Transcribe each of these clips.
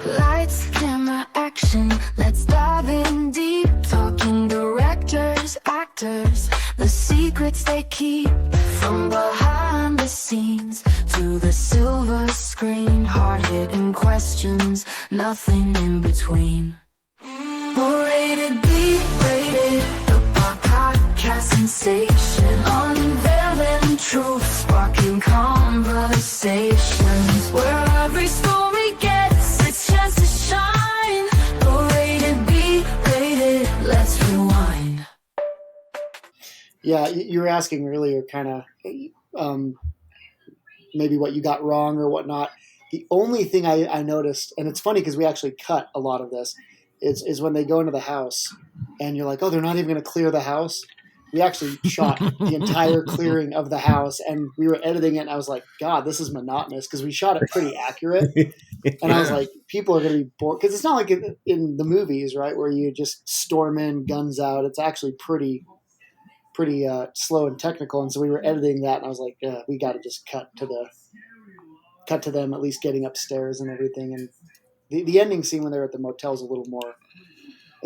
Lights, camera, action. Let's dive in deep. Talking directors, actors, the secrets they keep. From behind the scenes to the silver screen. Hard-hitting questions, nothing in between. We're rated B, rated the podcast sensation. Unveiling truth, sparking conversations. Where every story gets its chance to shine. We're rated B, rated, let's rewind. Yeah, you were asking earlier kind of maybe what you got wrong or whatnot. The only thing I noticed, and it's funny because we actually cut a lot of this, is when they go into the house and you're like, oh, they're not even going to clear the house. We actually shot the entire clearing of the house and we were editing it and I was like, God, this is monotonous because we shot it pretty accurate. And I was like, people are going to be bored because it's not like in the movies, right, where you just storm in, guns out. It's actually pretty slow and technical. And so we were editing that and I was like, we got to just cut to them at least getting upstairs and everything. And the ending scene when they're at the motel is a little more,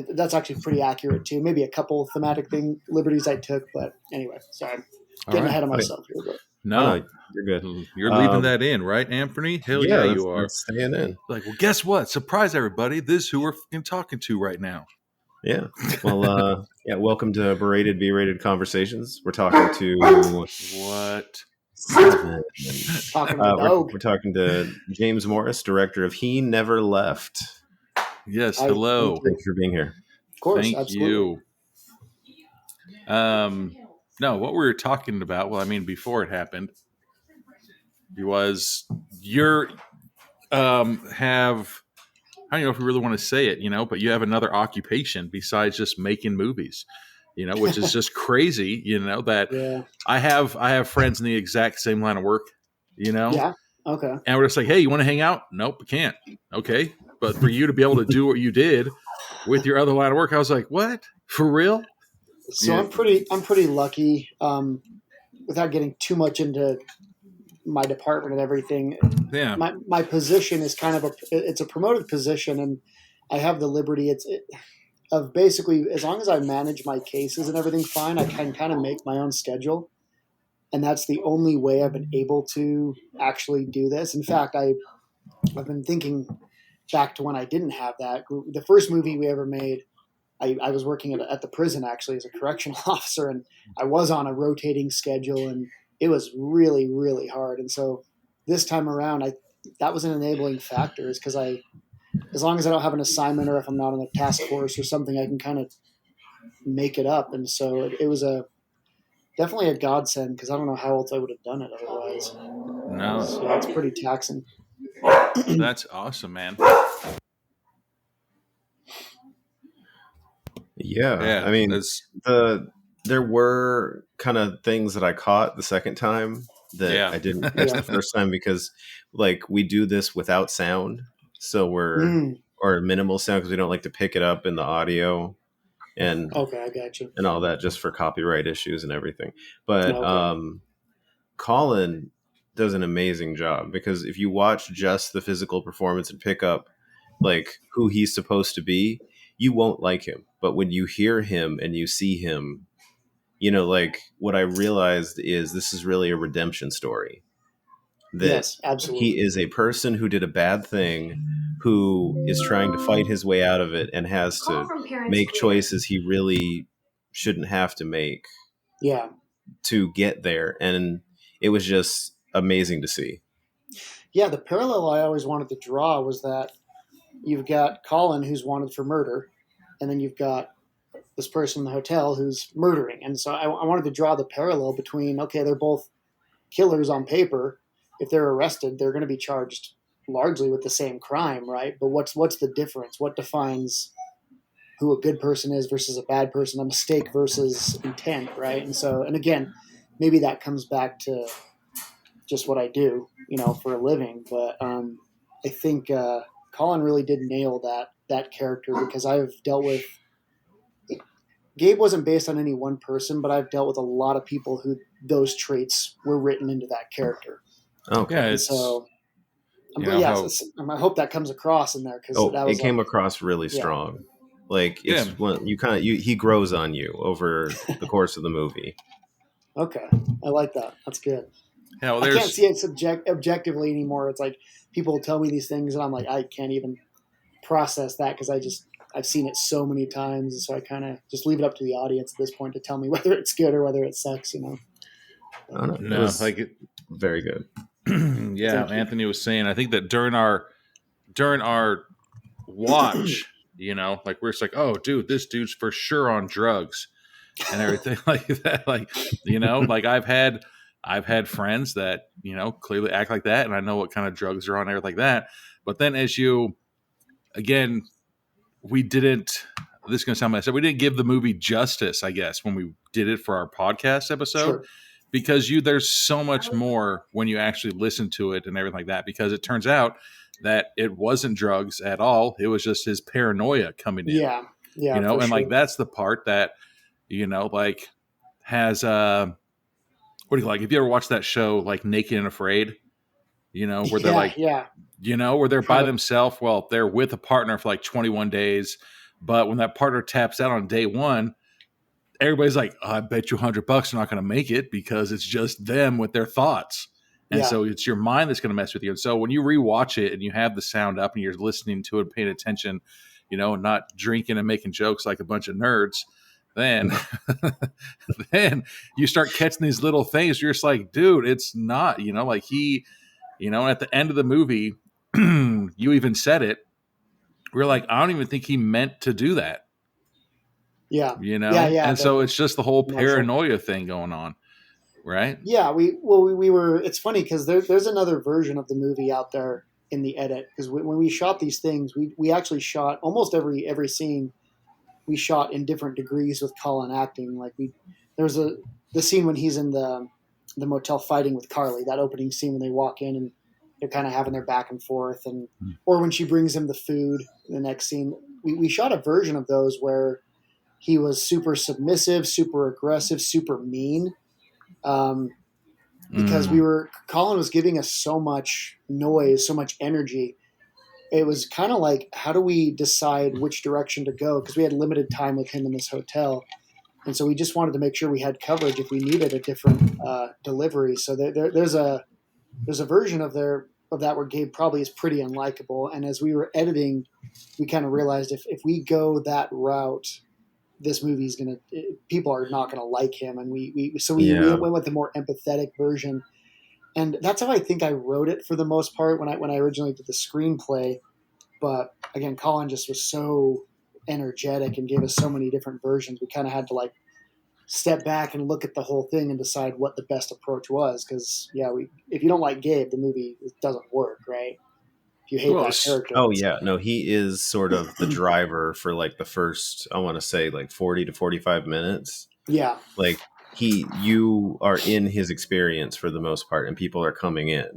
that's actually pretty accurate too. Maybe a couple thematic liberties I took, but anyway, sorry. I'm getting ahead of myself here. But. No, you're good. You're leaving that in, right, Anferny? Hell yeah, you are. Staying in. Like, well, guess what? Surprise everybody. This is who we're talking to right now. Yeah. Well, welcome to Berated, B-rated Conversations. We're talking to what? We're talking to James Morris, director of He Never Left. Yes, hello. Thanks for being here. Of course, Thank absolutely. you. No, what we were talking about, well, I mean, before it happened, was I don't know if we really want to say it, but you have another occupation besides just making movies, which is just crazy, that I have friends in the exact same line of work, Yeah. Okay. And we're just like, hey, you want to hang out? Nope, I can't. Okay. But for you to be able to do what you did with your other line of work, I was like, what? For real? So yeah. I'm pretty lucky, without getting too much into my department and everything. Yeah. My position is kind of it's a promoted position, and I have the liberty of basically, as long as I manage my cases and everything fine, I can kind of make my own schedule. And that's the only way I've been able to actually do this. In fact, I've been thinking back to when I didn't have that. The first movie we ever made, I was working at the prison actually as a correctional officer, and I was on a rotating schedule, and it was really, really hard. And so this time around, that was an enabling factor, is because as long as I don't have an assignment or if I'm not on a task force or something, I can kind of make it up. And so it was definitely a godsend, because I don't know how else I would have done it otherwise. No. So it's pretty taxing. That's awesome, man. Yeah. I mean, there were kind of things that I caught the second time that I didn't catch the first time, because like we do this without sound. So or minimal sound, because we don't like to pick it up in the audio. And okay, I got you. And all that, just for copyright issues and everything. But Colin does an amazing job, because if you watch just the physical performance and pick up like who he's supposed to be, you won't like him. But when you hear him and you see him, like what I realized is this is really a redemption story. Yes, absolutely. He is a person who did a bad thing, who is trying to fight his way out of it and has to make choices he really shouldn't have to make to get there. And it was just amazing to see. Yeah, the parallel I always wanted to draw was that you've got Colin, who's wanted for murder, and then you've got this person in the hotel who's murdering. And so I wanted to draw the parallel between, okay, they're both killers on paper. If they're arrested, they're going to be charged largely with the same crime, right? But what's the difference? What defines who a good person is versus a bad person, a mistake versus intent, right? And again, maybe that comes back to just what I do, for a living. But I think Colin really did nail that character, because I've dealt with Gabe wasn't based on any one person, but I've dealt with a lot of people who those traits were written into that character. Okay. Yeah, so I hope that comes across in there, because that was it came across really strong. Like it's when he grows on you over the course of the movie. Okay, I like that. That's good. Yeah, well, I can't see it objectively anymore. It's like people tell me these things, and I'm like, I can't even process that, because I've seen it so many times, so I kind of just leave it up to the audience at this point to tell me whether it's good or whether it sucks. No, it like very good. Yeah, Anthony was saying, I think that during our watch, like we're just like, oh, dude, this dude's for sure on drugs and everything like that. Like, like I've had friends that, clearly act like that, and I know what kind of drugs are on, everything like that. But then again, we didn't, this is going to sound messed up, we didn't give the movie justice, I guess, when we did it for our podcast episode. Sure. Because there's so much more when you actually listen to it and everything like that, because it turns out that it wasn't drugs at all. It was just his paranoia coming in. Yeah. And sure. like, that's the part that, like has, what do you like? Have you ever watched that show, like Naked and Afraid, where they're where they're by themselves? Well, they're with a partner for like 21 days. But when that partner taps out on day one, everybody's like, I bet you $100 they're not going to make it, because it's just them with their thoughts. And so it's your mind that's going to mess with you. And so when you rewatch it and you have the sound up and you're listening to it, paying attention, not drinking and making jokes like a bunch of nerds, then you start catching these little things. You're just like, dude, it's not, like he, at the end of the movie, you even said it. We're like, I don't even think he meant to do that. Yeah. And so it's just the whole paranoia thing going on, right? Yeah. We were, it's funny because there's another version of the movie out there in the edit, because when we shot these things, we actually shot almost every scene we shot in different degrees with Colin acting. Like there's the scene when he's in the motel fighting with Carly, that opening scene when they walk in and they're kind of having their back and forth, or when she brings him the food, the next scene, we shot a version of those where he was super submissive, super aggressive, super mean, because Colin was giving us so much noise, so much energy. It was kind of like, how do we decide which direction to go? Because we had limited time with him in this hotel. And so we just wanted to make sure we had coverage if we needed a different delivery. So there's a version of that where Gabe probably is pretty unlikable. And as we were editing, we kind of realized if we go that route, this movie's people are not gonna like him, and we went with the more empathetic version, and that's how I think I wrote it for the most part when I originally did the screenplay. But again, Colin just was so energetic and gave us so many different versions. We kind of had to like step back and look at the whole thing and decide what the best approach was. Because if you don't like Gabe, the movie doesn't work, right? If you hate that character. Oh yeah, no, he is sort of the driver for like the first, I want to say like 40 to 45 minutes. Yeah. Like you are in his experience for the most part, and people are coming in.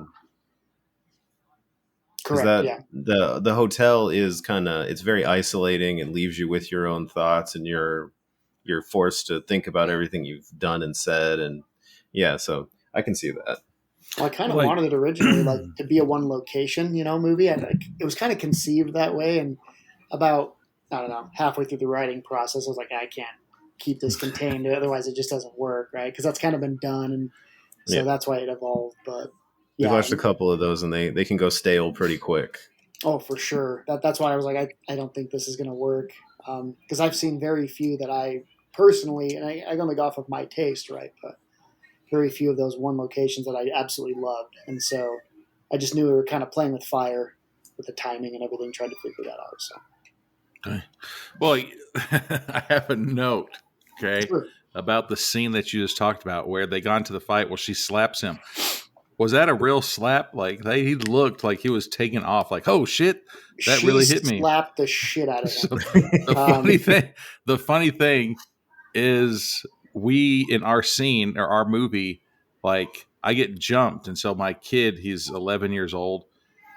Correct. The hotel is it's very isolating. It leaves you with your own thoughts, and you're forced to think about everything you've done and said. And so I can see that. Well, I kind of wanted it originally to be a one location, movie. It was kind of conceived that way, and about, I don't know, halfway through the writing process, I was like, I can't keep this contained, otherwise it just doesn't work, right? Because that's kind of been done, and so that's why it evolved. But we watched a couple of those, and they can go stale pretty quick. Oh, for sure. That's why I was like, I don't think this is going to work, because I've seen very few that I personally, and I only go off of my taste, right? But very few of those one locations that I absolutely loved. And so I just knew we were kind of playing with fire with the timing and everything, trying to figure that out. So, okay. Well, I have a note, sure, about the scene that you just talked about where they got into the fight. Well, she slaps him. Was that a real slap? Like he looked like he was taking off. Like, oh shit, that really hit me. Slapped the shit out of him. So the funny thing is, we in our scene or our movie, like I get jumped, and so my kid, he's 11 years old,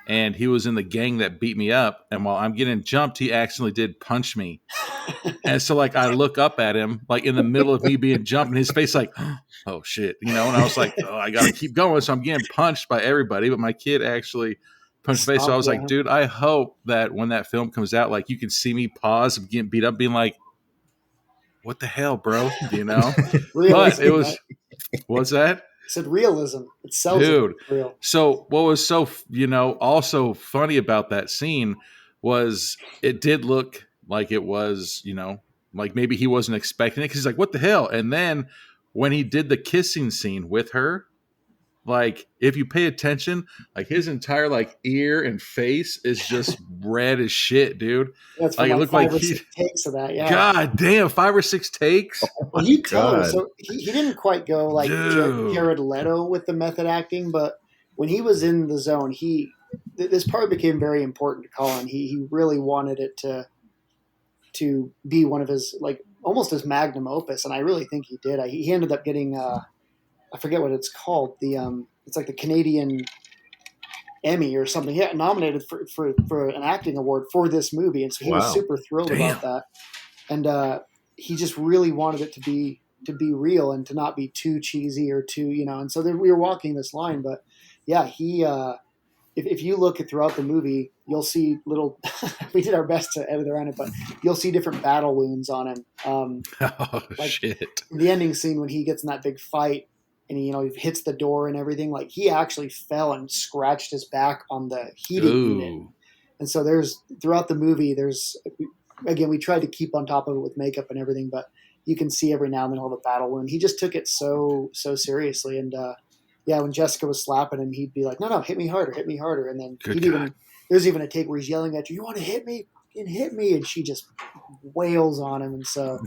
and he was in the gang that beat me up. And while I'm getting jumped, he accidentally did punch me. And so like I look up at him, like in the middle of me being jumped, and his face like, oh shit, and I was like, oh, I gotta keep going. So I'm getting punched by everybody, but my kid actually punch face. So I was Yeah. like, dude, I hope that when that film comes out, like you can see me pause of getting beat up, being like, what the hell, bro? You know? But it was, what's that? I said realism. It sells Dude. it real. So what was so, also funny about that scene was it did look like it was, like maybe he wasn't expecting it because he's like, what the hell? And then when he did the kissing scene with her, like if you pay attention, like his entire like ear and face is just red as shit, dude. That's like it looked like 5 or 6 takes of that. Yeah. God damn, 5 or 6 takes. Well, you tell him. So he didn't quite go like Dude. Jared Leto with the method acting, but when he was in the zone, this part became very important to Colin. He really wanted it to be one of his like almost his magnum opus, and I really think he did. He ended up getting I forget what it's called. It's like the Canadian Emmy or something. Yeah, nominated for an acting award for this movie, and so he was super thrilled about that. And he just really wanted it to be real and to not be too cheesy or too, And so we were walking this line, but yeah, he. If you look at throughout the movie, you'll see little. We did our best to edit around it, but you'll see different battle wounds on him. Like shit! The ending scene when he gets in that big fight. And he hits the door and everything. Like he actually fell and scratched his back on the heating unit. And so throughout the movie, again, we tried to keep on top of it with makeup and everything, but you can see every now and then all the battle wound. He just took it so seriously. And when Jessica was slapping him, he'd be like, "No, hit me harder," And then there's even a take where he's yelling at you, "You want to hit me? You can hit me!" And she just wails on him. And so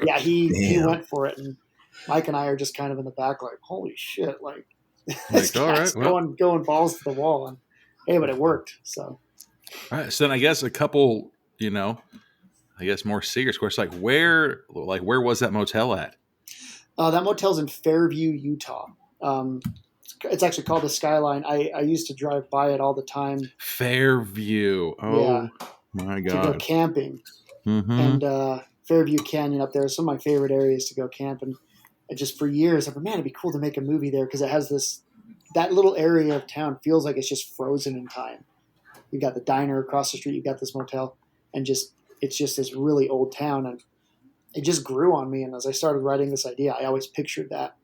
yeah, he went for it. And Mike and I are just kind of in the back like, holy shit, like this guy's going balls to the wall. And hey, but it worked. So all right. So then I guess a couple, more serious questions. Like where was that motel at? That motel's in Fairview, Utah. It's actually called the Skyline. I used to drive by it all the time. Fairview. Oh my God. To go camping. Mm-hmm. And Fairview Canyon up there is some of my favorite areas to go camp. And just for years, I thought, man, it'd be cool to make a movie there because it has that little area of town feels like it's just frozen in time. You've got the diner across the street, you've got this motel, and it's just this really old town. And it just grew on me. And as I started writing this idea, I always pictured that.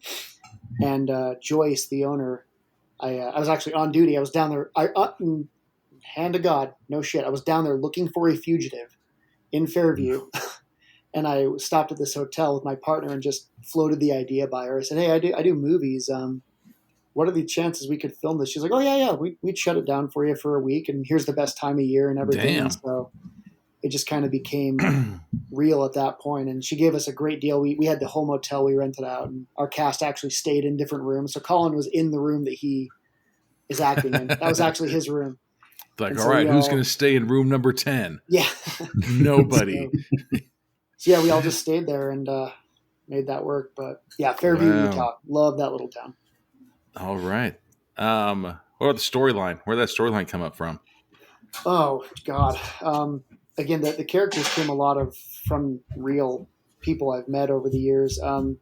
And Joyce, the owner, I was actually on duty. I was down there. Hand to God, no shit. I was down there looking for a fugitive in Fairview. And I stopped at this hotel with my partner and just floated the idea by her. I said, "Hey, I do movies. What are the chances we could film this?" She's like, "Oh yeah. We'd shut it down for you for a week, and here's the best time of year and everything." Damn. And so it just kind of became real at that point. And she gave us a great deal. We had the whole motel we rented out, and our cast actually stayed in different rooms. So Colin was in the room that he is acting in. That was actually his room. Like, all right, who's going to stay in room number 10? Yeah. Nobody. So yeah, we all just stayed there and made that work. But yeah, Fairview, Utah. Love that little town. All right. What about the storyline? Where did that storyline come up from? Oh, God. Again, the characters came a lot from real people I've met over the years. The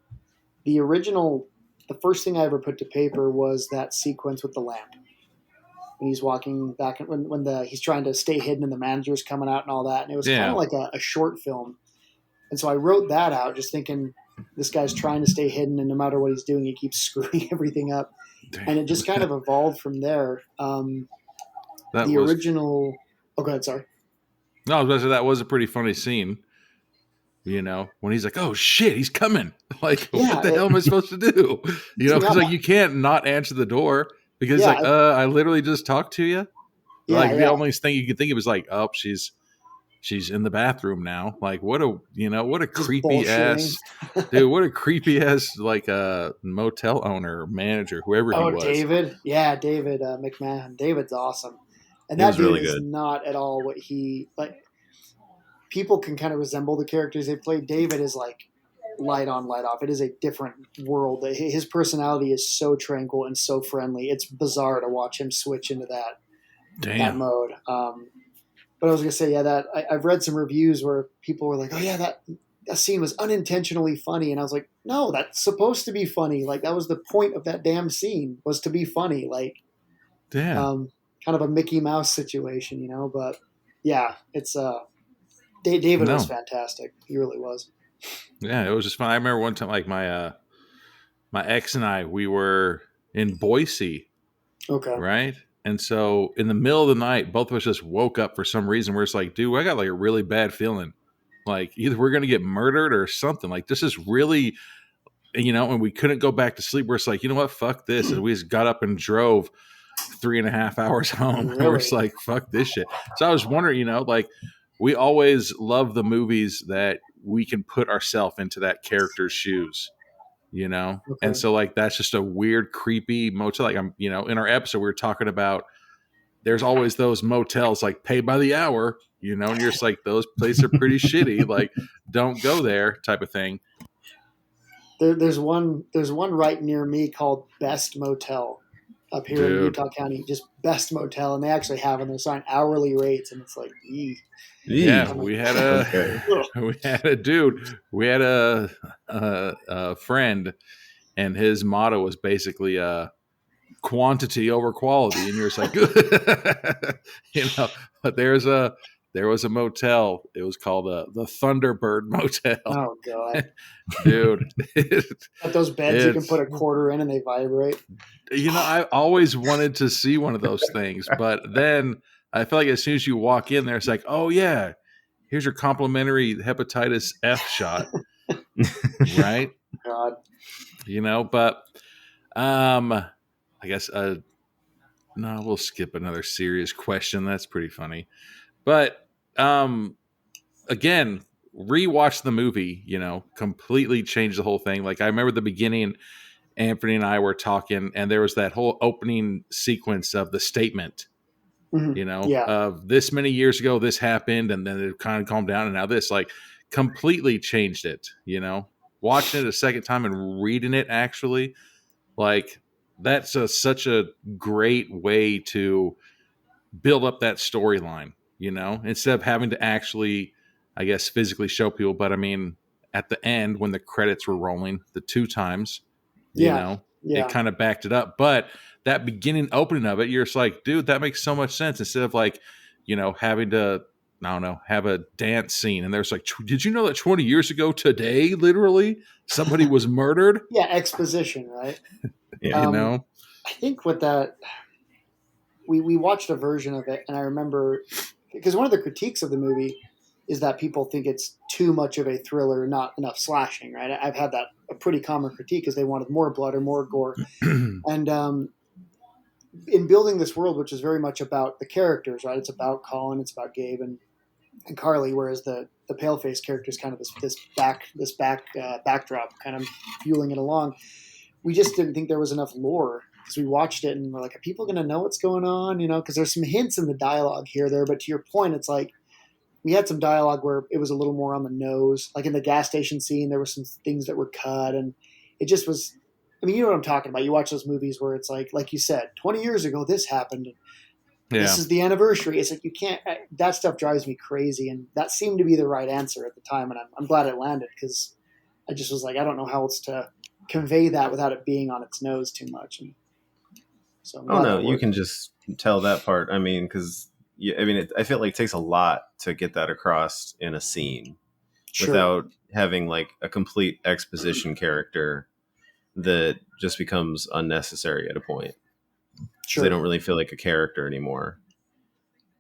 first thing I ever put to paper was that sequence with the lamp. When he's walking back, when he's trying to stay hidden and the manager's coming out and all that. And it was kind of like a short film. And so I wrote that out just thinking this guy's trying to stay hidden and no matter what he's doing, he keeps screwing everything up. Damn. And it just kind of evolved from there. Original – oh, go ahead, sorry. No, I was about to say that was a pretty funny scene. When he's like, "Oh shit, he's coming!" Like, what the hell am I supposed to do? Because you can't not answer the door because I literally just talked to you. The only thing you could think of is like, "Oh, she's in the bathroom now." Like, what a creepy ass dude! What a creepy ass like motel owner, or manager, whoever he was. David, David McMahon. David's awesome, and that dude really is not at all what he like. People can kind of resemble the characters they play. David is like light on, light off. It is a different world. His personality is so tranquil and so friendly. It's bizarre to watch him switch into that mode. But I was going to say, I've read some reviews where people were like, "Oh yeah, that scene was unintentionally funny." And I was like, "No, that's supposed to be funny. Like that was the point of that damn scene was to be funny." Like, damn. kind of a Mickey Mouse situation, but yeah, it's David was No. fantastic. He really was. Yeah, it was just fun. I remember one time, like my ex and I, we were in Boise, Okay. right? And so in the middle of the night, both of us just woke up for some reason. We're just like, dude, I got like a really bad feeling. Like either we're gonna get murdered or something. Like this is really, and we couldn't go back to sleep. We're just like, you know what, fuck this. And we just got up and drove 3.5 hours home. And we're just like, fuck this shit. So I was wondering, like we always love the movies that we can put ourselves into that character's shoes. Okay. And so like that's just a weird, creepy motel. Like in our episode we were talking about there's always those motels like pay by the hour, and you're just like those places are pretty shitty. Like don't go there type of thing. There's one right near me called Best Motel up here in Utah County, just Best Motel, and they actually have on their sign hourly rates, and it's like, yeah, we had a friend, and his motto was basically quantity over quality, and you're just like, but there was a motel. It was called the Thunderbird Motel. Oh god, dude! At those beds you can put a quarter in and they vibrate. I always wanted to see one of those things, but then I feel like as soon as you walk in there, it's like, oh yeah, here's your complimentary hepatitis F shot, right? God, but I guess no, we'll skip another serious question. That's pretty funny, but again, rewatch the movie. Completely changed the whole thing. Like I remember the beginning. Anthony and I were talking, and there was that whole opening sequence of the statement, of this many years ago, this happened, and then it kind of calmed down, and now this, like, completely changed it, Watching it a second time and reading it, actually, like, that's such a great way to build up that storyline, instead of having to actually, I guess, physically show people. But, I mean, at the end, when the credits were rolling, the 2 times, it kind of backed it up. But that beginning opening of it, you're just like, dude, that makes so much sense. Instead of like, having to, I don't know, have a dance scene. And there's like, did you know that 20 years ago today, literally, somebody was murdered? Yeah, exposition, right? Yeah, I think with that, we watched a version of it, and I remember, because one of the critiques of the movie is that people think it's too much of a thriller, not enough slashing, right? I've had that a pretty common critique because they wanted more blood or more gore. And in building this world, which is very much about the characters, right? It's about Colin, it's about Gabe and Carly, whereas the pale-faced character is kind of this backdrop, kind of fueling it along. We just didn't think there was enough lore because we watched it and we're like, are people going to know what's going on? Because there's some hints in the dialogue here or there, but to your point, it's like, we had some dialogue where it was a little more on the nose. Like in the gas station scene, there were some things that were cut, and it just was, I mean, you know what I'm talking about. You watch those movies where it's like you said, 20 years ago, this happened. This is the anniversary. It's like, you can't, that stuff drives me crazy. And that seemed to be the right answer at the time. And I'm glad it landed, because I just was like, I don't know how else to convey that without it being on its nose too much. And so you can just tell that part. I mean, because I feel like it takes a lot to get that across in a scene without having like a complete exposition character that just becomes unnecessary at a point. Sure. They don't really feel like a character anymore.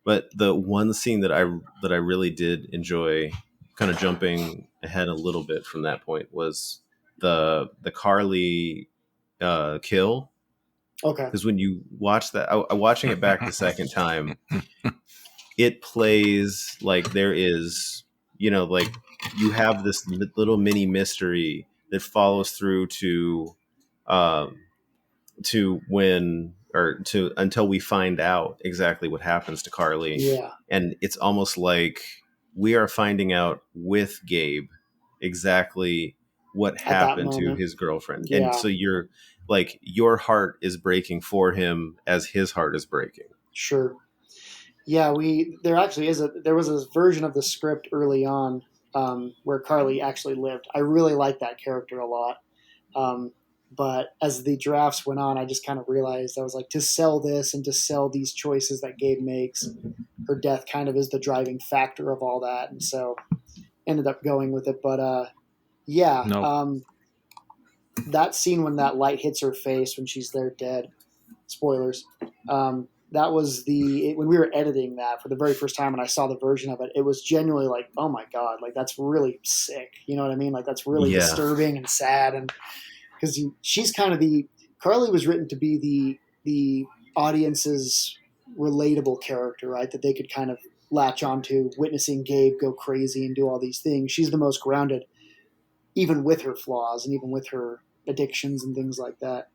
But the one scene that I really did enjoy, kind of jumping ahead a little bit from that point, was the Carly kill. Okay. Because when you watch that, watching it back the second time, it plays like there is, like you have this little mini mystery that follows through to when, or to until we find out exactly what happens to Carly. Yeah. And it's almost like we are finding out with Gabe exactly what happened to his girlfriend. Yeah. And so you're like, your heart is breaking for him as his heart is breaking. Sure. Yeah, there was a version of the script early on where Carly actually lived. I really like that character a lot. But as the drafts went on, I just kind of realized I was like, to sell this and to sell these choices that Gabe makes, her death kind of is the driving factor of all that. And so ended up going with it. But yeah, No. That scene when that light hits her face when she's there dead, spoilers, that was when we were editing that for the very first time and I saw the version of it, it was genuinely like, oh my God, like that's really sick. You know what I mean? Like that's really disturbing and sad. And because she's kind of Carly was written to be the audience's relatable character, right? That they could kind of latch onto, witnessing Gabe go crazy and do all these things. She's the most grounded, even with her flaws and even with her addictions and things like that.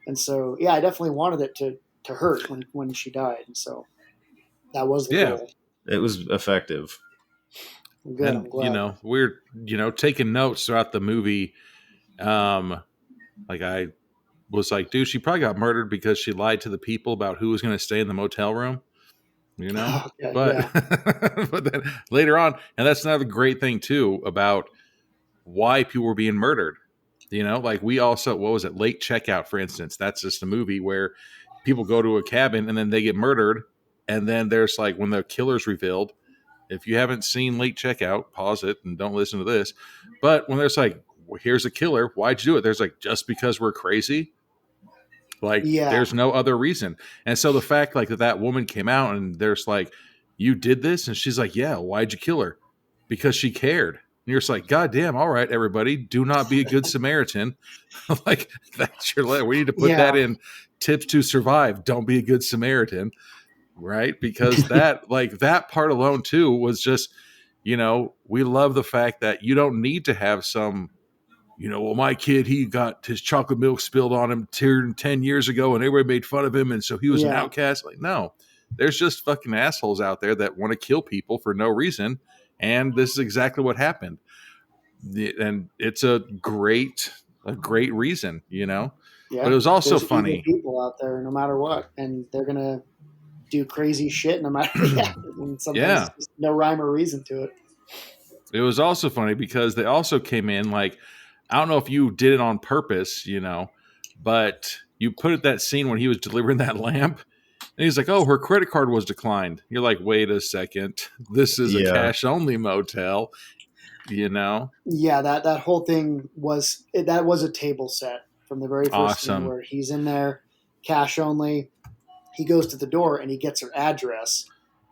And so, yeah, I definitely wanted it to hurt when she died. And so that was the goal. It was effective. Good, and, I'm glad. We're, taking notes throughout the movie. Like I was like, dude, she probably got murdered because she lied to the people about who was going to stay in the motel room, but but then later on, and that's another great thing too about why people were being murdered. Like we also, what was it? Late Checkout, for instance, that's just a movie where people go to a cabin and then they get murdered. And then there's like, when the killer's revealed, if you haven't seen Late Checkout, pause it and don't listen to this. But when there's like, well, here's a killer, why'd you do it? There's like, just because we're crazy. Like, there's no other reason. And so the fact like that woman came out and there's like, you did this? And she's like, yeah, why'd you kill her? Because she cared. And you're just like, God damn, all right, everybody, do not be a good Samaritan. Like, that's your, we need to put that in tips to survive. Don't be a good Samaritan. Right? Because that, like, that part alone too was just, we love the fact that you don't need to have some, well, my kid, he got his chocolate milk spilled on him 10 years ago and everybody made fun of him. And so he was an outcast. Like, no, there's just fucking assholes out there that want to kill people for no reason. And this is exactly what happened. And it's a great reason, But it was also funny. People out there, no matter what, and they're going to do crazy shit no matter and sometimes there's no rhyme or reason to it. It was also funny because they also came in like, I don't know if you did it on purpose, but you put it that scene when he was delivering that lamp and he's like, oh, her credit card was declined. You're like, wait a second. This is a cash only motel, Yeah, that whole thing was a table set from the very first scene where he's in there, cash only. He goes to the door and he gets her address.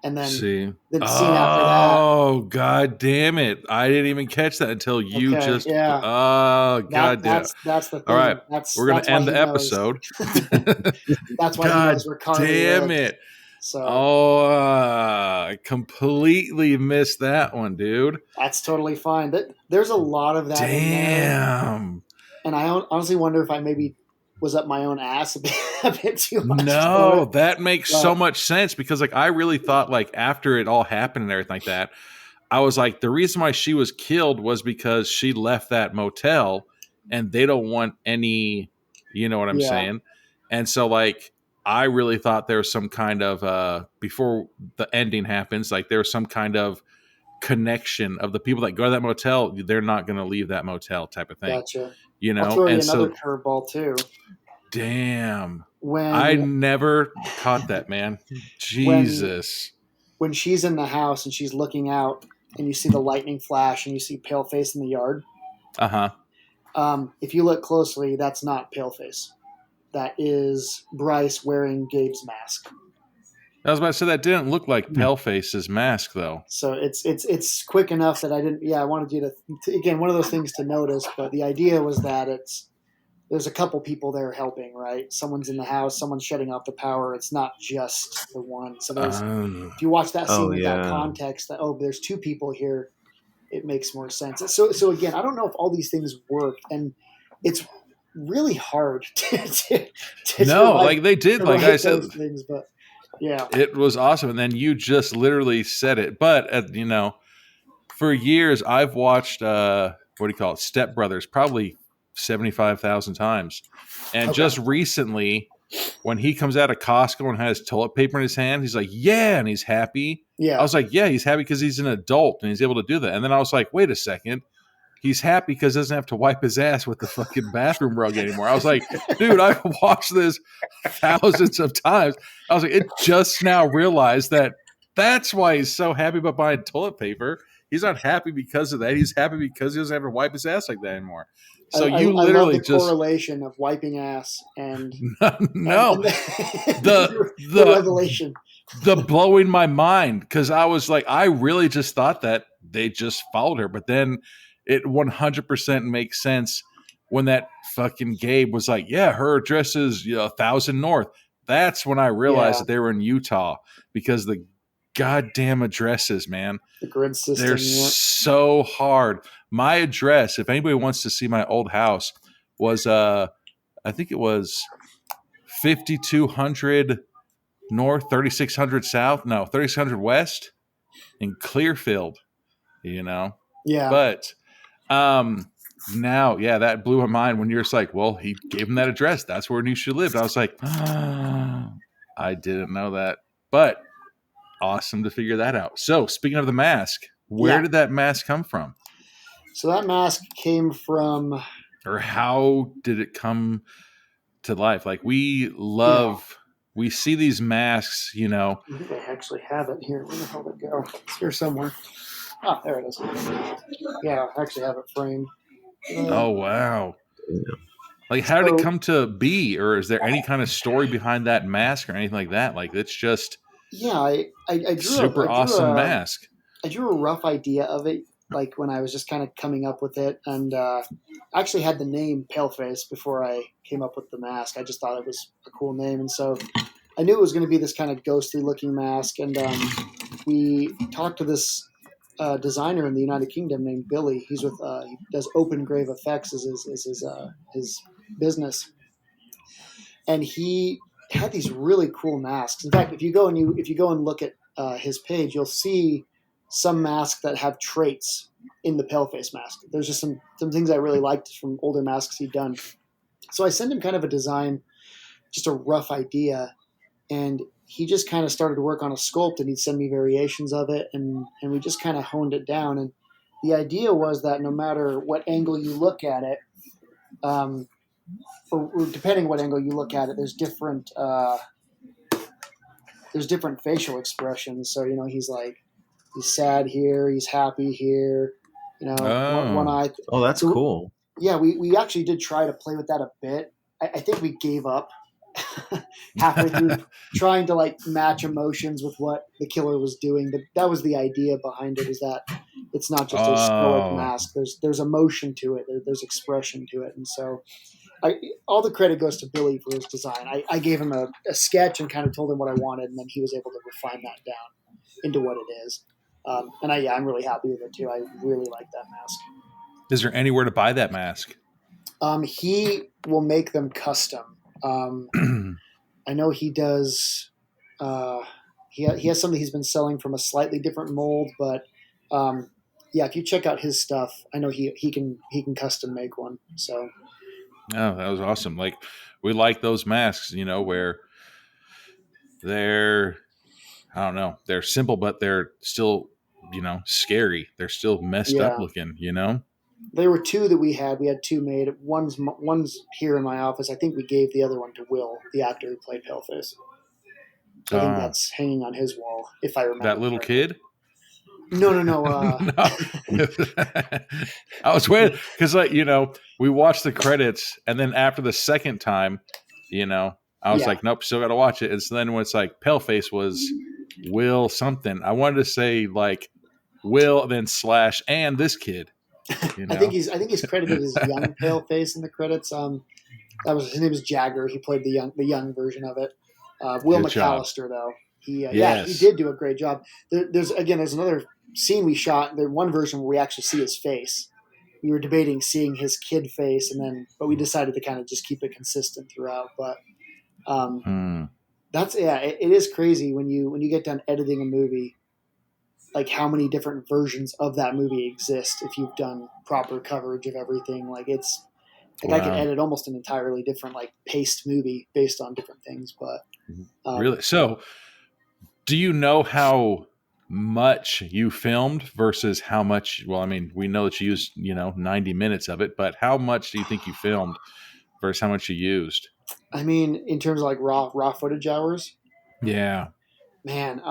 And then the scene after that. Oh, God damn it. I didn't even catch that until you just. Yeah. Oh, God damn it. That's the thing. All right. We're going to end the episode. That's why God he knows where Carly damn lives. it. So. I completely missed that one, dude. That's totally fine. There's a lot of that in there. Damn. And I honestly wonder if I maybe was up my own ass a bit too much. No, that makes so much sense because like I really thought like after it all happened and everything like that, I was like the reason why she was killed was because she left that motel and they don't want any, you know what I'm saying? And so like I really thought there was some kind of before the ending happens, like there was some kind of connection of the people that go to that motel, they're not going to leave that motel type of thing. Gotcha. I'll throw you another curveball too. Damn. I never caught that, man. Jesus. When she's in the house and she's looking out and you see the lightning flash and you see Paleface in the yard. If you look closely, that's not Paleface. That is Bryce wearing Gabe's mask. I was about to say that didn't look like Paleface's mask, though. So it's quick enough that I didn't. Yeah, I wanted you to again, one of those things to notice. But the idea was that there's a couple people there helping, right? Someone's in the house, someone's shutting off the power. It's not just the one. So if you watch that scene with that context, that there's two people here, it makes more sense. So again, I don't know if all these things work, and it's really hard to like they did, like I said, things, but. Yeah, it was awesome. And then you just literally said it. But, for years, I've watched, Step Brothers, probably 75,000 times. And just recently, when he comes out of Costco and has toilet paper in his hand, he's like, yeah, and he's happy. Yeah. I was like, yeah, he's happy because he's an adult and he's able to do that. And then I was like, wait a second. he's happy because he doesn't have to wipe his ass with the fucking bathroom rug anymore. I was like, dude, I've watched this thousands of times. I was like, it just now realized that that's why he's so happy about buying toilet paper. He's not happy because of that. He's happy because he doesn't have to wipe his ass like that anymore. So I literally love the correlation of wiping ass and no, and the revelation. the blowing my mind, because I was like, I really just thought that they just followed her, but then it 100% makes sense when that fucking Gabe was like, yeah, her address is 1,000 North. That's when I realized that they were in Utah, because the goddamn addresses, man, the grid system, they're so hard. My address, if anybody wants to see my old house, was I think it was 5,200 North, 3,600 South, no, 3,600 West in Clearfield, Yeah. But now, yeah, that blew my mind when you're just like, well, he gave him that address. That's where Nisha lived. I was like, I didn't know that. But awesome to figure that out. So speaking of the mask, where did that mask come from? So that mask came from... Or how did it come to life? Like, we see these masks, I think I actually have it here. Where the hell did it go? It's here somewhere. Oh, there it is. Yeah, I actually have it framed. Oh, wow. Like, how did it come to be? Or is there any kind of story behind that mask or anything like that? Like, it's just I drew super awesome mask. I drew a rough idea of it, like when I was just kind of coming up with it, and I actually had the name Paleface before I came up with the mask. I just thought it was a cool name, and so I knew it was going to be this kind of ghostly looking mask. And we talked to this designer in the United Kingdom named Billy. He's with he does Open Grave Effects as his business, and he had these really cool masks. In fact, if you go and look at his page, you'll see some masks that have traits in the Paleface mask. There's just some things I really liked from older masks he'd done. So I sent him kind of a design, just a rough idea, and he just kind of started to work on a sculpt, and he'd send me variations of it, and we just kind of honed it down. And the idea was that no matter what angle you look at it, or depending what angle you look at it, there's different facial expressions. So he's like, he's sad here, he's happy here, one eye. Oh, that's cool. Yeah, we actually did try to play with that a bit. I think we gave up halfway through trying to like match emotions with what the killer was doing. But that was the idea behind it, is that it's not just a stoic mask. There's emotion to it. There's expression to it. And so all the credit goes to Billy for his design. I gave him a sketch and kind of told him what I wanted, and then he was able to refine that down into what it is. And I'm really happy with it too. I really like that mask. Is there anywhere to buy that mask? He will make them custom. I know he does. He has something he's been selling from a slightly different mold, but if you check out his stuff, I know he can custom make one. So. Oh, that was awesome. Like, we like those masks, where they're, I don't know, they're simple, but they're still, scary. They're still messed up looking, There were two that we had. We had two made. One's here in my office. I think we gave the other one to Will, the actor who played Paleface. I think that's hanging on his wall, if I remember. That little kid? No. No. I was waiting because, we watched the credits, and then after the second time, I was like, nope, still got to watch it. And so then when it's like Paleface was Will something, I wanted to say like Will, then / and this kid. I think he's credited as young Paleface in the credits. His name is Jagger. He played the young version of it. Will Good McAllister, job. though, he did do a great job. There's another scene we shot. The one version where we actually see his face. We were debating seeing his kid face, but we decided to kind of just keep it consistent throughout. But it is crazy when you get done editing a movie, like how many different versions of that movie exist if you've done proper coverage of everything. Like it's like I could edit almost an entirely different like paced movie based on different things. But really, so do you know how much you filmed versus how much, well, I mean, we know that you used, 90 minutes of it, but how much do you think you filmed versus how much you used? I mean, in terms of like raw footage hours, Yeah. man,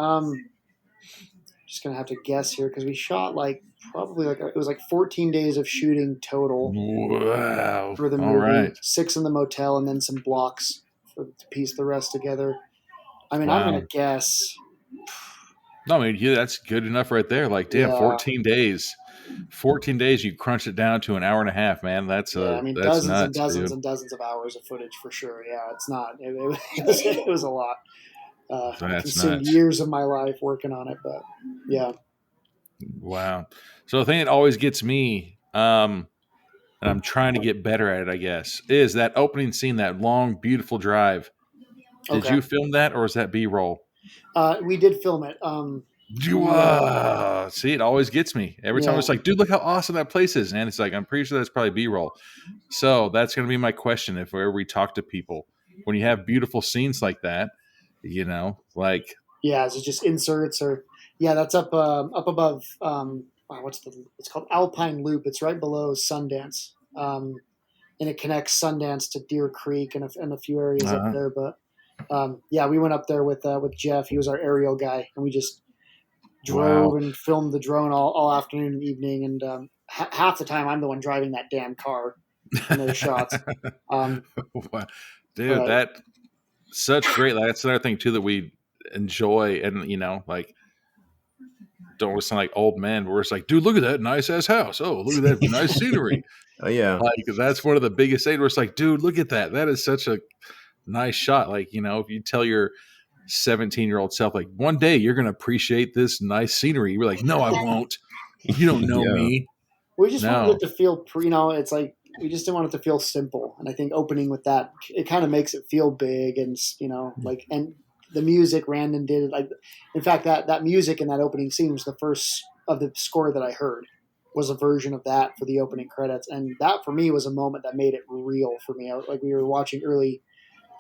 just gonna have to guess here because we shot like probably like it was like 14 days of shooting total Wow. for the All right. movie, 6 in the motel, and then some blocks to piece the rest together. I mean, I'm Wow. gonna guess. No, I mean, yeah, that's good enough right there. Like, damn, Yeah, 14 days. 14 days, you crunch it down to an hour and a half, man. yeah. I mean, That's dozens and nuts, dozens dude. and dozens of hours of footage for sure. Yeah, it's not. It was a lot. That's Consumed nuts. years of my life working on it, but yeah. Wow. So the thing that always gets me, and I'm trying to get better at it, I guess, is that opening scene, that long, beautiful drive. Did Okay. you film that, or is that B-roll? We did film it. See, it always gets me. Every time Yeah. it's like, dude, look how awesome that place is. And it's like, I'm pretty sure that's probably B-roll. So that's going to be my question if we talk to people. When you have beautiful scenes like that, like, Yeah, is it just inserts or yeah, that's up above it's called Alpine Loop. It's right below Sundance. And it connects Sundance to Deer Creek and a few areas up uh, there. But yeah, we went up there with Jeff. He was our aerial guy, and we just drove wow. and filmed the drone all afternoon and evening. And half the time, I'm the one driving that damn car in those shots. Wow. Dude, But that such great. That's another thing too that we enjoy, and like don't sound like old men. We're just like, dude, look at that nice ass house. Oh, look at that nice scenery. Oh yeah. Like that's one of the biggest things. Where it's like, dude, look at that. That is such a nice shot. Like if you tell your 17-year-old self, like one day you're gonna appreciate this nice scenery. You're like, no, I won't. You don't know Yeah. me. we just wanted No. it to feel, it's like we just didn't want it to feel simple. And I think opening with that, it kind of makes it feel big and, like, and the music Randon did. Like, in fact, that music in that opening scene was the first of the score that I heard was a version of that for the opening credits. And that for me was a moment that made it real for me. Like we were watching early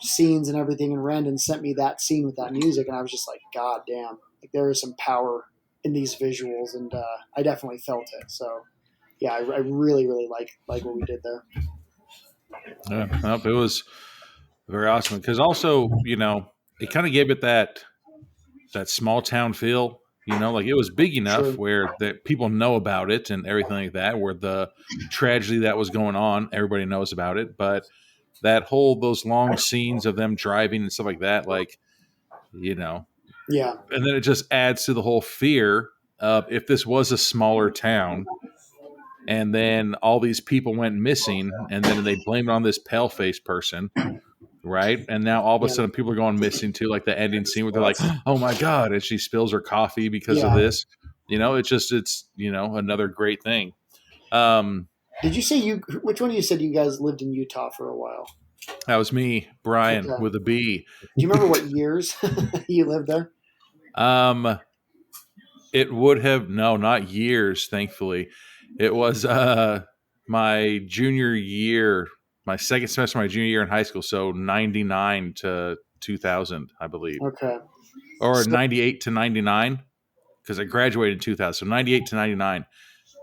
scenes and everything, and Randon sent me that scene with that music, and I was just like, God damn, like there is some power in these visuals, and I definitely felt it. So yeah, I really really like what we did there. Yeah, nope, it was very awesome because also it kind of gave it that small town feel. Like it was big enough Sure. where that people know about it and everything like that. Where the tragedy that was going on, everybody knows about it. But those long scenes of them driving and stuff like that, like Yeah. and then it just adds to the whole fear of if this was a smaller town and then all these people went missing and then they blame it on this pale face person, right? And now all of a Yeah. sudden people are going missing too, like the ending scene where they're like, oh my God, and she spills her coffee because of Yeah. this. It's another great thing. Did you say which one of you said you guys lived in Utah for a while? That was me, Brian, Okay. with a B. Do you remember what years you lived there? It would have not years, thankfully. It was my junior year, my second semester, my junior year in high school. So 99 to 2000, I believe, Okay. or So, 98 to 99, because I graduated in 2000. So 98 to 99,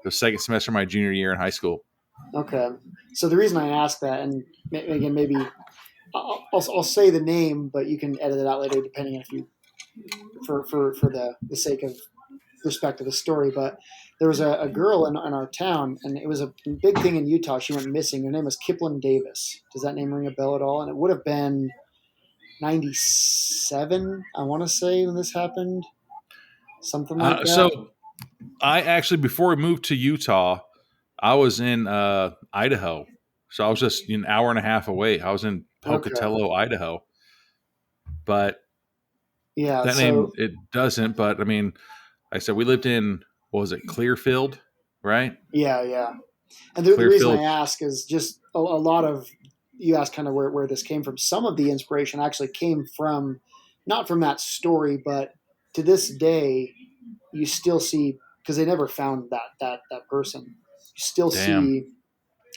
the second semester of my junior year in high school. okay. So the reason I asked that, and again, maybe I'll say the name, but you can edit it out later, depending on if you, for the sake of respect to the story. But there was a girl in our town, and it was a big thing in Utah. She went missing. Her name was Kipling Davis. Does that name ring a bell at all? And it would have been 97, I want to say, when this happened. Something like that. So I actually, before we moved to Utah, I was in Idaho. So I was just an hour and a half away. I was in Pocatello, Idaho. But Yeah. that name, it doesn't. But I mean, like I said, we lived in, what was it, Clearfield, right? Yeah. And the reason I ask is just a lot of, you asked kind of where this came from. Some of the inspiration actually came from, not from that story, but to this day, you still see, because they never found that person. You still see,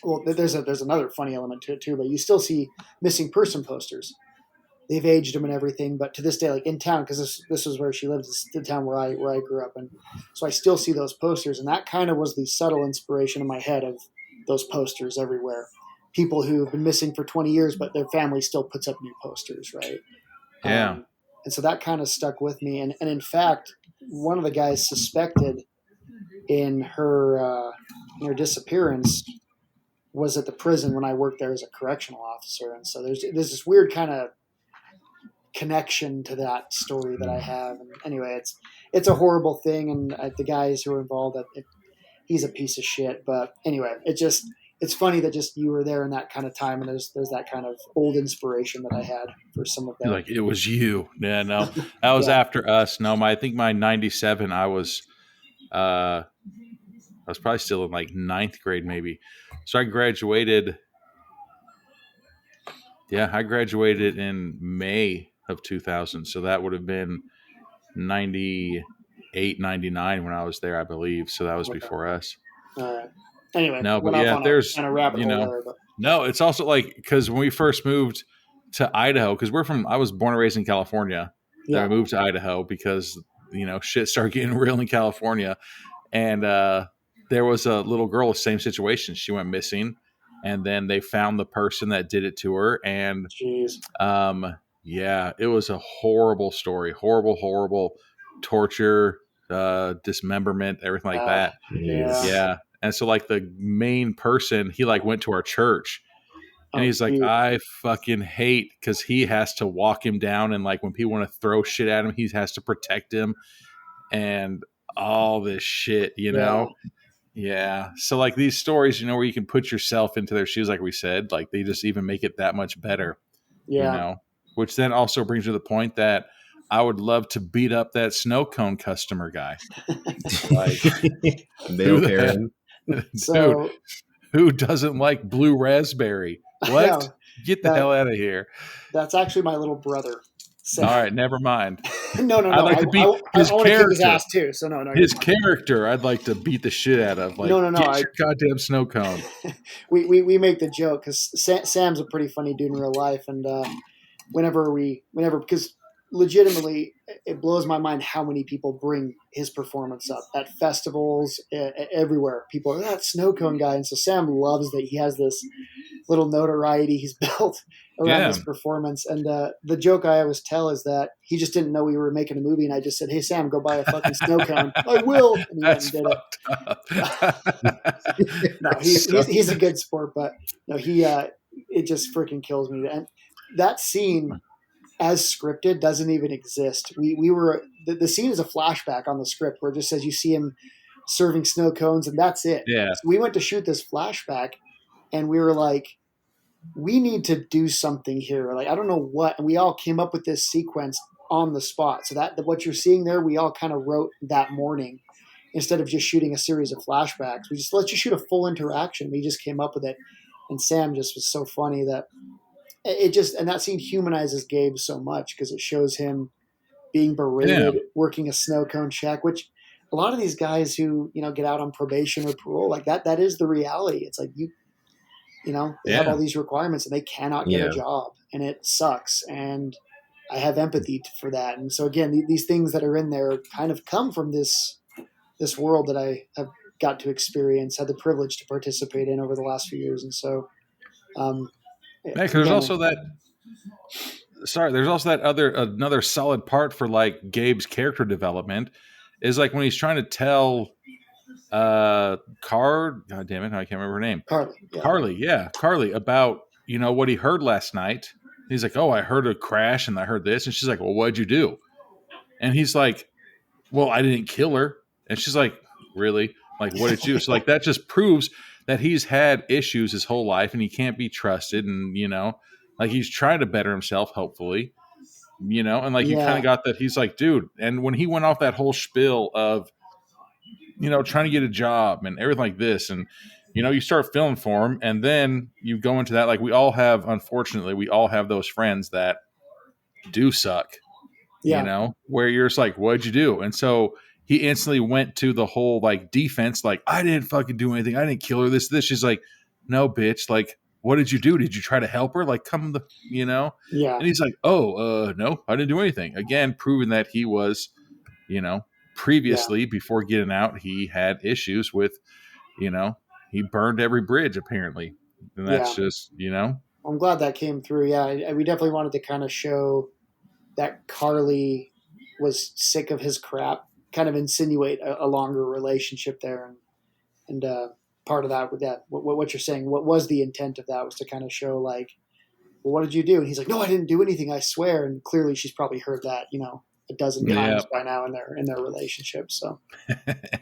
well, there's another funny element to it too, but you still see missing person posters they've aged them and everything. But to this day, like in town, because this was where she lives, this is the town where I grew up, and so I still see those posters, and that kind of was the subtle inspiration in my head of those posters everywhere. People who've been missing for 20 years, but their family still puts up new posters, right? Yeah. And so that kind of stuck with me. And in fact, one of the guys suspected in her disappearance was at the prison when I worked there as a correctional officer. And so there's this weird kind of connection to that story that I have. And anyway, it's a horrible thing. And the guys who are involved, he's a piece of shit. But anyway, it's funny that just you were there in that kind of time, and there's that kind of old inspiration that I had for some of that. Like, it was you. Yeah, no, that was after us. No, I think my 97, I was probably still in like ninth grade, maybe. So I graduated. Yeah, I graduated in May of 2000. So that would have been 98, 99 when I was there, I believe. So that was before us. All right. Anyway, no, but yeah, there's kind of rabbit hole there, but. No, it's also like, because when we first moved to Idaho, because I was born and raised in California. Yeah. Then I moved to Idaho because, shit started getting real in California. And there was a little girl, the same situation. She went missing, and then they found the person that did it to her. And it was a horrible story. Horrible torture, dismemberment, everything like that. Yeah. And so, like, the main person, he like went to our church, and he's like, I fucking hate, because he has to walk him down, and like when people want to throw shit at him, he has to protect him, and all this shit, you know? Yeah. So like these stories, where you can put yourself into their shoes, like we said, like they just even make it that much better. Yeah. Which then also brings to the point that I would love to beat up that snow cone customer guy. Like, dude, who doesn't like blue raspberry? What? Get the hell out of here. That's actually my little brother. So. All right, never mind. No. I'd like to beat his character. His ass too. So no. His character, I'd like to beat the shit out of. Like, no. Get your goddamn snow cone. we make the joke because Sam's a pretty funny dude in real life, and whenever because legitimately it blows my mind how many people bring his performance up at festivals, everywhere. People are that snow cone guy, and so Sam loves that he has this little notoriety he's built around his performance. And the joke I always tell is that he just didn't know we were making a movie, and I just said, "Hey Sam, go buy a fucking snow cone." I will. And he went and did it. No, he's a good sport, but no, it just freaking kills me. And that scene, as scripted, doesn't even exist. We were the scene is a flashback on the script where it just says you see him serving snow cones, and that's it. Yeah. So we went to shoot this flashback, and we were like, we need to do something here. Like, I don't know what. And we all came up with this sequence on the spot. So that what you're seeing there, we all kind of wrote that morning instead of just shooting a series of flashbacks. We just let's just shoot a full interaction. We just came up with it. And Sam just was so funny that and that scene humanizes Gabe so much because it shows him being berated, working a snow cone check, which a lot of these guys who, get out on probation or parole, like that is the reality. It's like they have all these requirements and they cannot get a job, and it sucks. And I have empathy for that. And so again, these things that are in there kind of come from this world that I have got to experience, had the privilege to participate in over the last few years. And so, because there's also that. Sorry, there's also that another solid part for like Gabe's character development is like when he's trying to tell God damn it, I can't remember her name. Carly about what he heard last night. He's like, oh, I heard a crash and I heard this, and she's like, well, what'd you do? And he's like, well, I didn't kill her. And she's like, really? Like, what did you do? So like that just proves that he's had issues his whole life and he can't be trusted, and like he's trying to better himself, hopefully, and like you kind of got that he's like, dude. And when he went off that whole spiel of trying to get a job and everything like this, and you start feeling for him, and then you go into that, like unfortunately we all have those friends that do suck, where you're just like, what'd you do? And so he instantly went to the whole like defense, like, I didn't fucking do anything, I didn't kill her, this. She's like, no, bitch, like, what did you do? Did you try to help her? Like, come the, Yeah. And he's like, oh, no, I didn't do anything. Again, proving that he was, previously, before getting out, he had issues with, he burned every bridge apparently. And that's just, I'm glad that came through. Yeah. We definitely wanted to kind of show that Carly was sick of his crap, kind of insinuate a longer relationship there. And part of that, with that, what you're saying, what was the intent of that, was to kind of show like, well, what did you do? And he's like, no, I didn't do anything, I swear. And clearly she's probably heard that, a dozen times by now in their relationship. So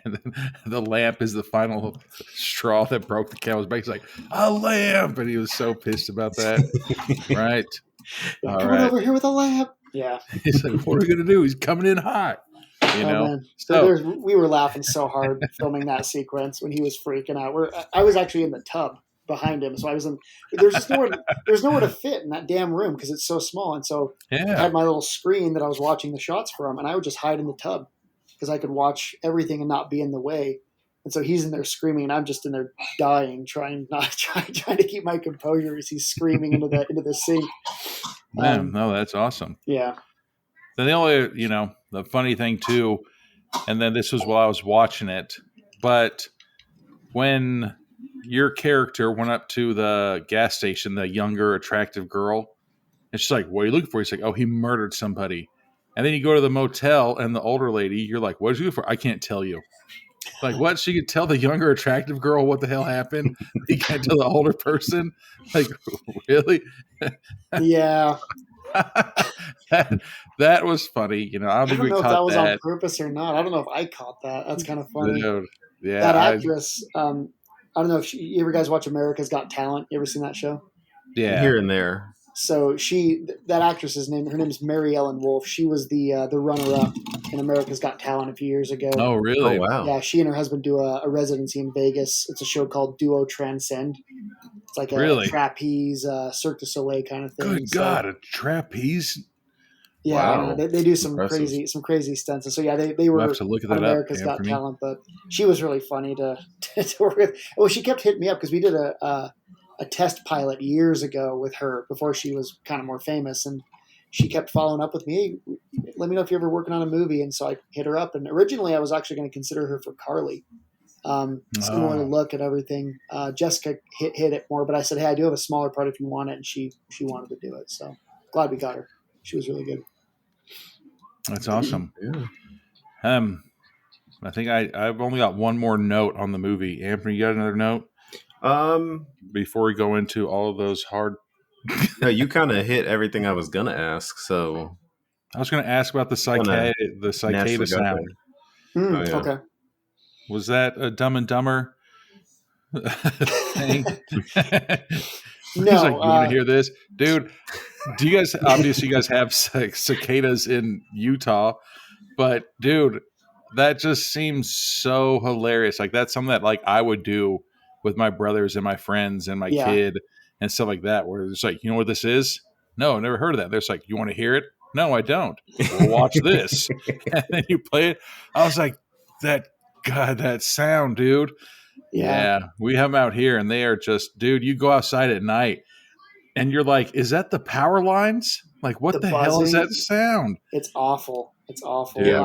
and the lamp is the final straw that broke the camel's back. He's like, a lamp. And he was so pissed about that. Right. Coming over here with a lamp. Yeah. He's like, what are we going to do? He's coming in hot. Man. So we were laughing so hard filming that sequence when he was freaking out. I was actually in the tub behind him, so I was in. There's nowhere to fit in that damn room because it's so small, and so I had my little screen that I was watching the shots from, and I would just hide in the tub because I could watch everything and not be in the way. And so he's in there screaming, and I'm just in there dying, trying to keep my composure as he's screaming into the sink. Man, no, that's awesome. Yeah. Then the only, the funny thing too, and then this was while I was watching it, but when your character went up to the gas station, the younger, attractive girl, and she's like, what are you looking for? He's like, oh, he murdered somebody. And then you go to the motel, and the older lady, you're like, what did you do for? I can't tell you. Like, what? She could tell the younger, attractive girl what the hell happened? You can't tell the older person? Like, really? Yeah. That was funny. I don't think we caught that. I don't know if that was on purpose or not. I don't know if I caught that. That's kind of funny. Dude, yeah, that actress, I don't know if you ever guys watch America's Got Talent. You ever seen that show? Yeah. Here and there. So that actress's name, her name is Mary Ellen Wolf. She was the runner-up in America's Got Talent a few years ago. Oh, really? Oh, wow. Yeah, she and her husband do a residency in Vegas. It's a show called Duo Transcend. It's like a trapeze, Cirque du Soleil kind of thing. Good God, a trapeze? Yeah, wow. they do some crazy stunts. And so yeah, they were we'll have to look at that America's Got Talent, but she was really funny to work with. Well, she kept hitting me up because we did a test pilot years ago with her before she was kind of more famous, and she kept following up with me. Hey, let me know if you're ever working on a movie. And so I hit her up, and originally I was actually going to consider her for Carly. Similar look and everything. Jessica hit it more, but I said, hey, I do have a smaller part if you want it, and she wanted to do it. So glad we got her. She was really good. That's awesome. Yeah. I think I've only got one more note on the movie. Anthony, you got another note? Before we go into all of those hard. No, you kind of hit everything I was gonna ask. So I was going to ask about the cicada sound. Okay. Was that a Dumb and Dumber thing? No. He's like, you want to hear this, dude? Do you guys obviously you guys have cicadas in Utah, but dude, that just seems so hilarious. Like that's something that like I would do with my brothers and my friends and my kid and stuff like that. Where it's like, you know what this is? No, never heard of that. They're like, you want to hear it? No, I don't. Well, watch this, and then you play it. I was like, that sound, dude. Yeah, we have them out here, and they are just, dude. You go outside at night. And you're like, is that the power lines? Like, what the hell is that sound? It's awful. It's awful. Yeah.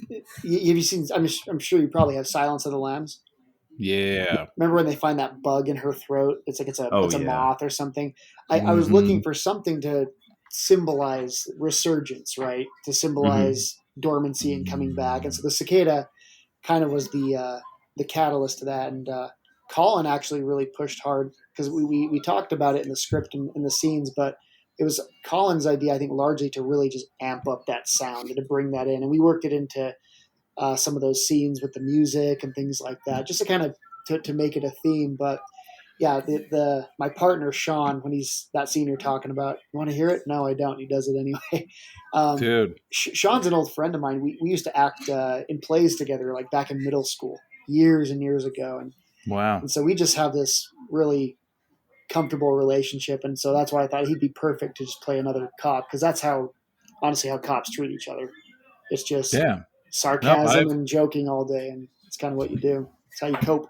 Have you seen? I'm sure you probably have Silence of the Lambs. Yeah. Remember when they find that bug in her throat? It's like it's a moth or something. I was Mm-hmm. looking for something to symbolize resurgence, right? To symbolize dormancy and coming back. And so the cicada kind of was the catalyst to that. And Colin actually really pushed hard because we talked about it in the script and in the scenes, but it was Colin's idea, I think, largely to really just amp up that sound and to bring that in. And we worked it into some of those scenes with the music and things like that, just to kind of to make it a theme. But yeah, my partner Sean, when he's that scene you're talking about, you want to hear it? No, I don't. He does it anyway. Dude, Sean's an old friend of mine. We used to act in plays together, like back in middle school, years and years ago. And wow. And so we just have this really comfortable relationship, and so that's why I thought he'd be perfect to just play another cop, because that's honestly how cops treat each other. It's just sarcasm and joking all day, and it's kind of what you do. It's how you cope.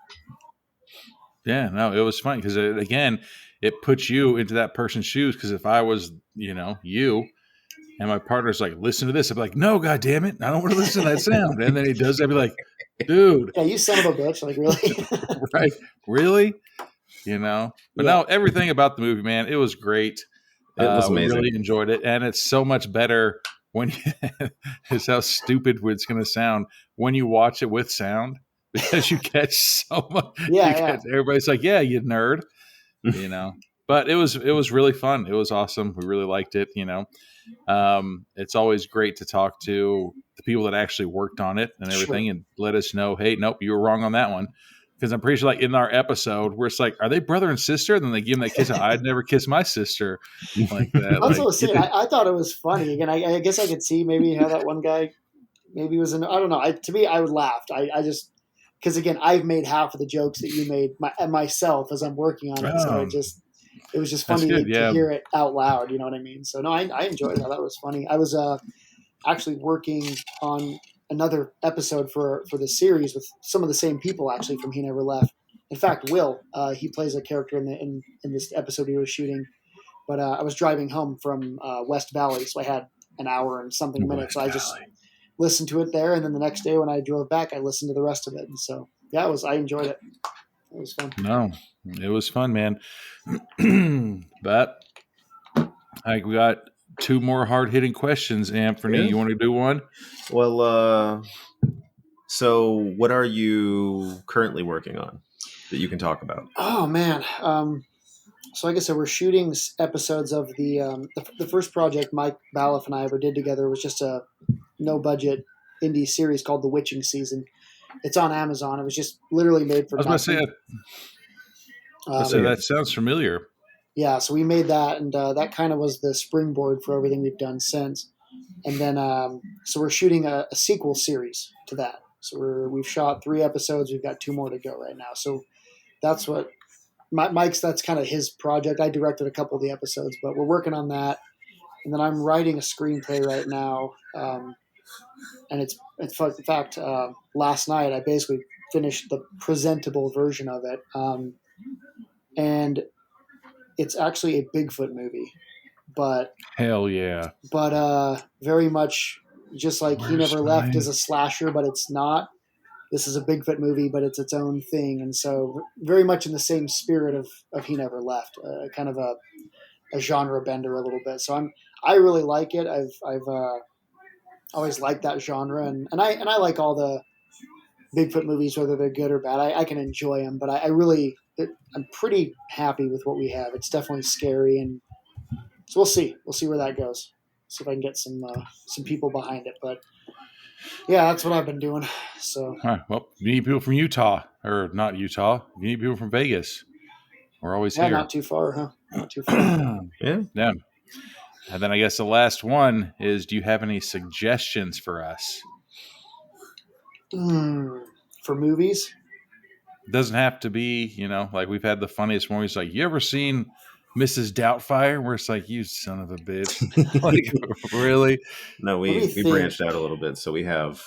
Yeah, no, it was fun because again, it puts you into that person's shoes. Because if I was, you, and my partner's like, listen to this, I'd be like, no, God damn it, I don't want to listen to that sound. And then he does, I'd be like, dude, Yeah, you son of a bitch! Like really? right, really, But Yeah. no, everything about the movie, man, it was great. It was we amazing. really enjoyed it, and it's so much better when it's how stupid it's going to sound when you watch it with sound because you catch so much. Yeah. Everybody's like, "Yeah, you nerd," But it was really fun. It was awesome. We really liked it. It's always great to talk to the people that actually worked on it and everything, and let us know, hey, nope, you were wrong on that one. Because I'm pretty sure, like in our episode, where it's like, are they brother and sister? And then they give them that kiss. I'd never kiss my sister like that. That's what I was saying. I thought it was funny. Again, I guess I could see maybe how that one guy maybe was in. I don't know. To me, I would laughed. I just because again, I've made half of the jokes that you made myself as I'm working on it. So it was just funny to hear it out loud. You know what I mean? So no, I enjoyed it. I thought it was funny. I was actually working on another episode for the series with some of the same people actually from He Never Left. In fact, Will, he plays a character in this episode we were shooting. But I was driving home from West Valley, so I had an hour and something minutes. So I just listened to it there, and then the next day when I drove back, I listened to the rest of it. And so yeah, I enjoyed it. It was fun. No, it was fun, man. But we got 2 more hard-hitting questions, Amferny. Yeah. You want to do one? Well, so what are you currently working on that you can talk about? Oh man, so like I said, we're shooting episodes of the first project Mike Balliff and I ever did together was just a no-budget indie series called The Witching Season. It's on Amazon. It was just literally made for. I was going to say that sounds familiar. Yeah, so we made that, and that kind of was the springboard for everything we've done since. And then, so we're shooting a sequel series to that. So we've shot 3 episodes. We've got 2 more to go right now. So that's what Mike's. That's kind of his project. I directed a couple of the episodes, but we're working on that. And then I'm writing a screenplay right now. And it's in fact, last night I basically finished the presentable version of it. And it's actually a Bigfoot movie, but hell yeah, but very much just like He Never Left is a slasher, but it's not. This is a Bigfoot movie, but it's its own thing, and so very much in the same spirit of He Never Left, kind of a genre bender a little bit. So I really like it. I've always liked that genre, and I like all the Bigfoot movies, whether they're good or bad. I can enjoy them, but I'm pretty happy with what we have. It's definitely scary, and so we'll see. We'll see where that goes. See if I can get some people behind it. But yeah, that's what I've been doing. So all right. Well, you need people from Utah, or not Utah. You need people from Vegas. We're always here. Not too far, huh? Not too far. Yeah. And then I guess the last one is: do you have any suggestions for us? For movies? It doesn't have to be, like we've had the funniest movies. Like, you ever seen Mrs. Doubtfire? Where it's like, you son of a bitch. Like, really? No, we branched out a little bit, so we have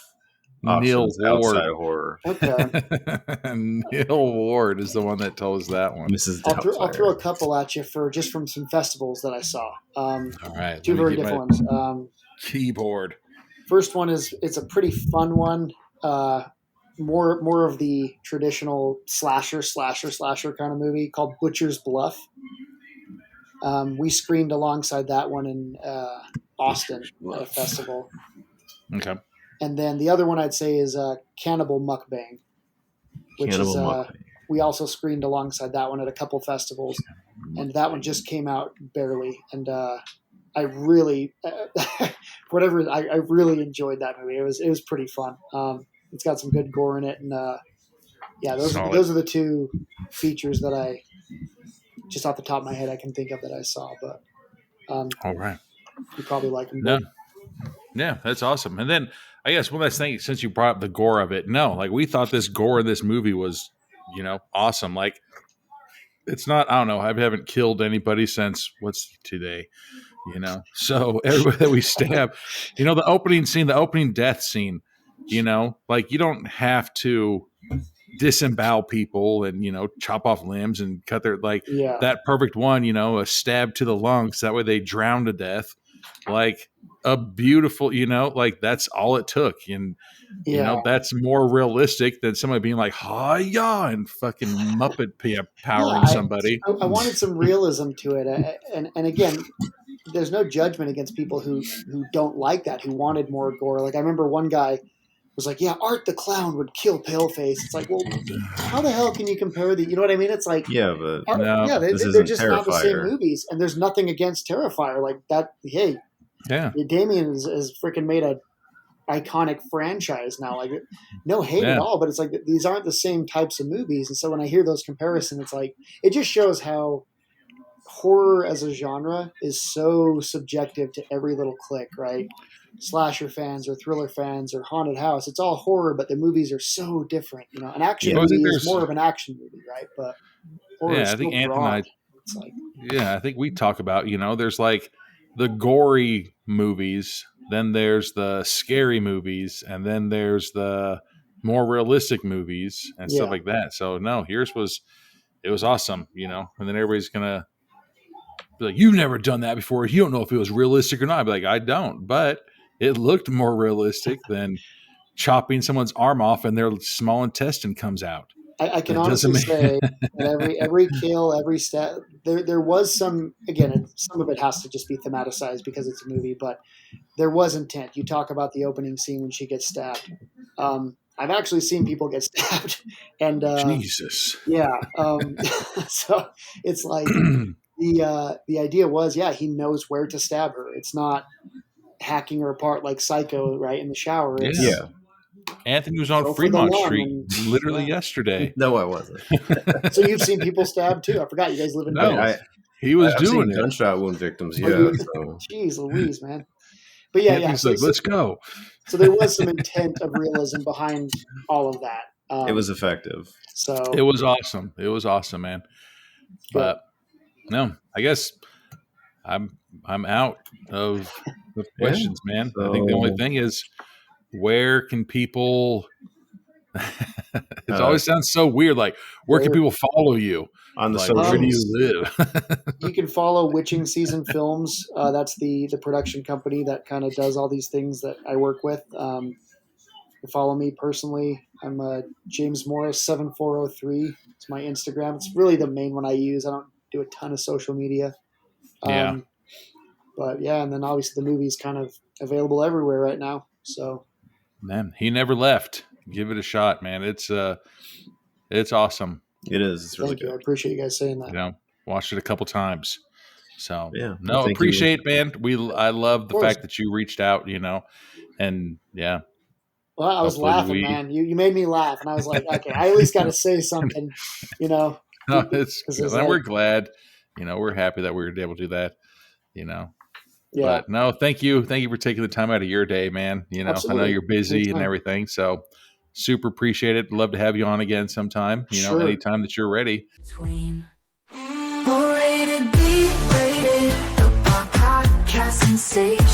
Neil options Ward. outside of horror. Okay. Neil Ward is the one that told us that one. Mrs. Doubtfire. I'll throw a couple at you from some festivals that I saw. All right. 2 very different ones. Keyboard. First one it's a pretty fun one. More of the traditional slasher kind of movie called Butcher's Bluff. We screened alongside that one in Austin at a festival. Okay. And then the other one I'd say is Cannibal Mukbang, which we also screened alongside that one at a couple festivals, and that one just came out barely. And I really, I really enjoyed that movie. It was pretty fun. It's got some good gore in it, and those are the 2 features that I just off the top of my head I can think of that I saw. But all right, you probably like them. No. Yeah, that's awesome. And then I guess one last thing, since you brought up the gore of it, we thought this gore in this movie was, awesome. Like, it's not, I don't know, I haven't killed anybody since what's today, So everybody that we stab, the opening death scene, like, you don't have to disembowel people and, you know, chop off limbs and cut their, like that perfect one, you know, a stab to the lungs. That way they drown to death. Like a beautiful, you know, like that's all it took. And, you know, that's more realistic than somebody being like, hi-ya, and fucking Muppet powering somebody. I wanted some realism to it. And again, there's no judgment against people who don't like that, who wanted more gore. Like I remember one guy was like, yeah, Art the Clown would kill Paleface. It's like, well, how the hell can you compare the, you know what I mean? It's like, yeah, but they're just not the same movies. And there's nothing against Terrifier. Like that, hey, Damien has freaking made a iconic franchise now. Like no hate at all, but it's like these aren't the same types of movies. And so when I hear those comparisons, it's like, it just shows how horror as a genre is so subjective to every little click, right? Slasher fans or thriller fans or haunted house, it's all horror, but the movies are so different. You know, an action movie is more of an action movie, right? But horror is I think still broad. It's like, I think we talk about, you know, there's like the gory movies, then there's the scary movies, and then there's the more realistic movies and stuff like that. So no, it was awesome, you know, and then everybody's gonna be like, you've never done that before. You don't know if it was realistic or not. I'd be like, I don't, but it looked more realistic than chopping someone's arm off and their small intestine comes out. I can honestly say that every kill, every stab, there was some, again, some of it has to just be thematicized because it's a movie, but there was intent. You talk about the opening scene when she gets stabbed. I've actually seen people get stabbed, and Jesus. Yeah. So it's like the idea was, he knows where to stab her. It's not hacking her apart like Psycho, right, in the shower. It's, Anthony was on Fremont Street literally yesterday. No, I wasn't. So you've seen people stabbed too? I forgot you guys live in Vegas. He was doing it. Gunshot wound victims, So. Jeez Louise, man. But Anthony's like, let's go. So there was some intent of realism behind all of that. It was effective. So it was awesome. It was awesome, man. But no, I guess I'm out of questions, man. So, I think the only thing is, where can people it always sounds so weird, like where can people follow you on the socials? Where do you live? You can follow Witching Season Films. That's the production company that kind of does all these things that I work with. You follow me personally. I'm James Morris 7403. It's my Instagram. It's really the main one I use. I don't do a ton of social media. But and then obviously the movie's kind of available everywhere right now. So man, he never left. Give it a shot, man. It's awesome. It is. It's really Thank you. good. I appreciate you guys saying that. You know, watched it a couple times. So no, appreciate, man. I love the fact that you reached out, you know, and Well, I was laughing, man. You made me laugh, and I was like, okay, I at least got to say something, you know. No, we're glad, you know, we're happy that we were able to do that, you know. Yeah. But no, thank you for taking the time out of your day, man. You know, Absolutely. I know you're busy and everything, so super appreciate it. Love to have you on again sometime. You know, anytime that you're ready. Rated B, rated the podcast and state.